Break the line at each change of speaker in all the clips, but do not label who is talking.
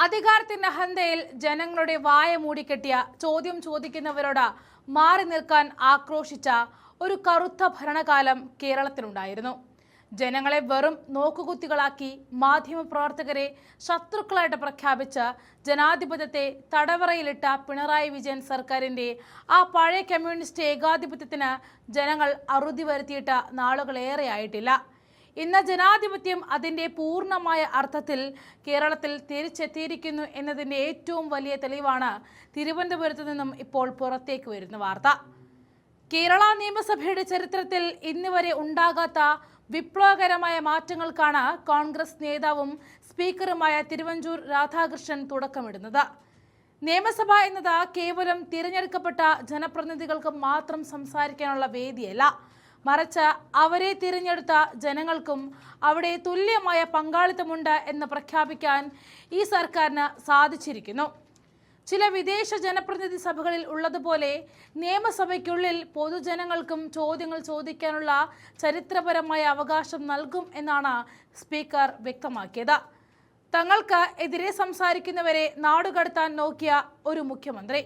അധികാരത്തിന്റെ അഹന്തയിൽ ജനങ്ങളുടെ വായ മൂടിക്കെട്ടിയ ചോദ്യം ചോദിക്കുന്നവരോട് മാറി നിൽക്കാൻ ആക്രോശിച്ച ഒരു കറുത്ത ഭരണകാലം കേരളത്തിലുണ്ടായിരുന്നു. ജനങ്ങളെ വെറും നോക്കുകുത്തികളാക്കി മാധ്യമപ്രവർത്തകരെ ശത്രുക്കളായിട്ട് പ്രഖ്യാപിച്ച് ജനാധിപത്യത്തെ തടവറയിലിട്ട പിണറായി വിജയൻ സർക്കാരിന്റെ ആ പഴയ കമ്മ്യൂണിസ്റ്റ് ഏകാധിപത്യത്തിന് ജനങ്ങൾ അറുതി വരുത്തിയിട്ട് നാളുകളേറെയായിട്ടില്ല. ഇന്ന് ജനാധിപത്യം അതിൻ്റെ പൂർണ്ണമായ അർത്ഥത്തിൽ കേരളത്തിൽ തിരിച്ചെത്തിയിരിക്കുന്നു എന്നതിൻ്റെ ഏറ്റവും വലിയ തെളിവാണ് തിരുവനന്തപുരത്ത് നിന്നും ഇപ്പോൾ പുറത്തേക്ക് വരുന്ന വാർത്ത. കേരള നിയമസഭയുടെ ചരിത്രത്തിൽ ഇന്നുവരെ ഉണ്ടാകാത്ത വിപ്ലവകരമായ മാറ്റങ്ങൾക്കാണ് കോൺഗ്രസ് നേതാവും സ്പീക്കറുമായ തിരുവഞ്ചൂർ രാധാകൃഷ്ണൻ തുടക്കമിടുന്നത്. നിയമസഭ എന്നത് കേവലം തിരഞ്ഞെടുക്കപ്പെട്ട ജനപ്രതിനിധികൾക്ക് മാത്രം സംസാരിക്കാനുള്ള വേദിയല്ല, മറിച്ച് അവരെ തിരഞ്ഞെടുത്ത ജനങ്ങൾക്കും അവിടെ തുല്യമായ പങ്കാളിത്തമുണ്ട് എന്ന് പ്രഖ്യാപിക്കാൻ ഈ സർക്കാരിന് സാധിച്ചിരിക്കുന്നു. ചില വിദേശ ജനപ്രതിനിധി സഭകളിൽ ഉള്ളതുപോലെ നിയമസഭയ്ക്കുള്ളിൽ പൊതുജനങ്ങൾക്കും ചോദ്യങ്ങൾ ചോദിക്കാനുള്ള ചരിത്രപരമായ അവകാശം നൽകും എന്നാണ് സ്പീക്കർ വ്യക്തമാക്കിയത്. തങ്ങൾക്ക് എതിരെ സംസാരിക്കുന്നവരെ നാടുകടത്താൻ നോക്കിയ ഒരു മുഖ്യമന്ത്രി,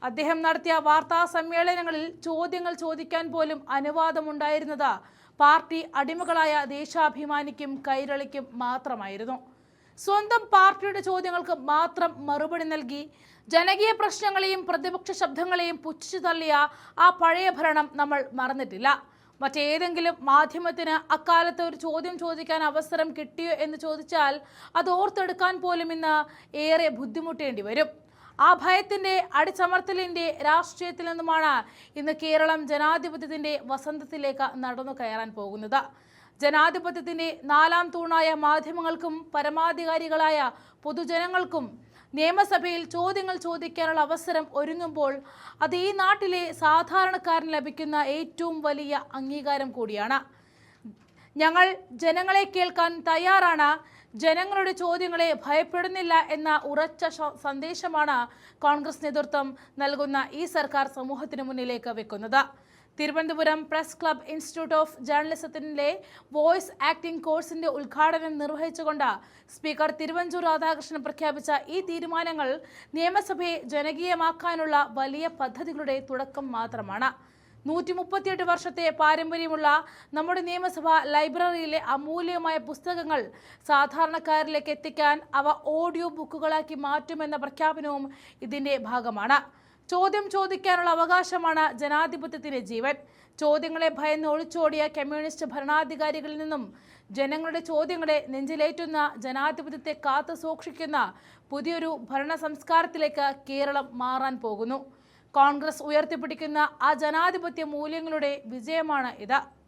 അദ്ദേഹം നടത്തിയ വാർത്താ സമ്മേളനങ്ങളിൽ ചോദ്യങ്ങൾ ചോദിക്കാൻ പോലും അനുവാദമുണ്ടായിരുന്നത് പാർട്ടി അടിമകളായ ദേശാഭിമാനിക്കും കൈരളിക്കും മാത്രമായിരുന്നു. സ്വന്തം പാർട്ടിയുടെ ചോദ്യങ്ങൾക്ക് മാത്രം മറുപടി നൽകി ജനകീയ പ്രശ്നങ്ങളെയും പ്രതിപക്ഷ ശബ്ദങ്ങളെയും പുച്ഛിച്ചു തള്ളിയ ആ പഴയ ഭരണം നമ്മൾ മറന്നിട്ടില്ല. മറ്റേതെങ്കിലും മാധ്യമത്തിന് അക്കാലത്ത് ഒരു ചോദ്യം ചോദിക്കാൻ അവസരം കിട്ടിയോ എന്ന് ചോദിച്ചാൽ അത് ഓർത്തെടുക്കാൻ പോലും ഇന്ന് ഏറെ ബുദ്ധിമുട്ടേണ്ടി വരും. ആ ഭയത്തിന്റെ അടിച്ചമർത്തലിന്റെ രാഷ്ട്രീയത്തിൽ നിന്നുമാണ് ഇന്ന് കേരളം ജനാധിപത്യത്തിന്റെ വസന്തത്തിലേക്ക് നടന്നു കയറാൻ പോകുന്നത്. ജനാധിപത്യത്തിന്റെ നാലാം തൂണായ മാധ്യമങ്ങൾക്കും പരമാധികാരികളായ പൊതുജനങ്ങൾക്കും നിയമസഭയിൽ ചോദ്യങ്ങൾ ചോദിക്കാനുള്ള അവസരം ഒരുങ്ങുമ്പോൾ അത് ഈ നാട്ടിലെ സാധാരണക്കാരന് ലഭിക്കുന്ന ഏറ്റവും വലിയ അംഗീകാരം കൂടിയാണ്. ഞങ്ങൾ ജനങ്ങളെ കേൾക്കാൻ തയ്യാറാണ്, ജനങ്ങളുടെ ചോദ്യങ്ങളെ ഭയപ്പെടുന്നില്ല എന്ന ഉറച്ച സന്ദേശമാണ് കോൺഗ്രസ് നേതൃത്വം നൽകുന്ന ഈ സർക്കാർ സമൂഹത്തിന് മുന്നിലേക്ക് വെക്കുന്നത്. Thiruvananthapuram press club institute of ജേർണലിസത്തിലെ വോയിസ് ആക്ടിംഗ് കോഴ്സിന്റെ ഉദ്ഘാടനം നിർവഹിച്ചുകൊണ്ട് സ്പീക്കർ തിരുവഞ്ചൂർ രാധാകൃഷ്ണൻ പ്രഖ്യാപിച്ച ഈ തീരുമാനങ്ങൾ നിയമസഭയെ ജനകീയമാക്കാനുള്ള വലിയ പദ്ധതികളുടെ തുടക്കം മാത്രമാണ്. 138 വർഷത്തെ പാരമ്പര്യമുള്ള നമ്മുടെ നിയമസഭ ലൈബ്രറിയിലെ അമൂല്യമായ പുസ്തകങ്ങൾ സാധാരണക്കാരിലേക്ക് എത്തിക്കാൻ അവ ഓഡിയോ ബുക്കുകളാക്കി മാറ്റുമെന്ന പ്രഖ്യാപനവും ഇതിന്റെ ഭാഗമാണ്. ചോദ്യം ചോദിക്കാനുള്ള അവകാശമാണ് ജനാധിപത്യത്തിന്റെ ജീവൻ. ചോദ്യങ്ങളെ ഭയന്ന് ഒളിച്ചോടിയ കമ്മ്യൂണിസ്റ്റ് ഭരണാധികാരികളിൽ നിന്നും ജനങ്ങളുടെ ചോദ്യങ്ങളെ നെഞ്ചിലേറ്റുന്ന ജനാധിപത്യത്തെ കാത്തു സൂക്ഷിക്കുന്ന പുതിയൊരു ഭരണ സംസ്കാരത്തിലേക്ക് കേരളം മാറാൻ പോകുന്നു. കോൺഗ്രസ് ഉയർത്തിപ്പിടിക്കുന്ന ആ ജനാധിപത്യ മൂല്യങ്ങളുടെ വിജയമാണ് ഇത്.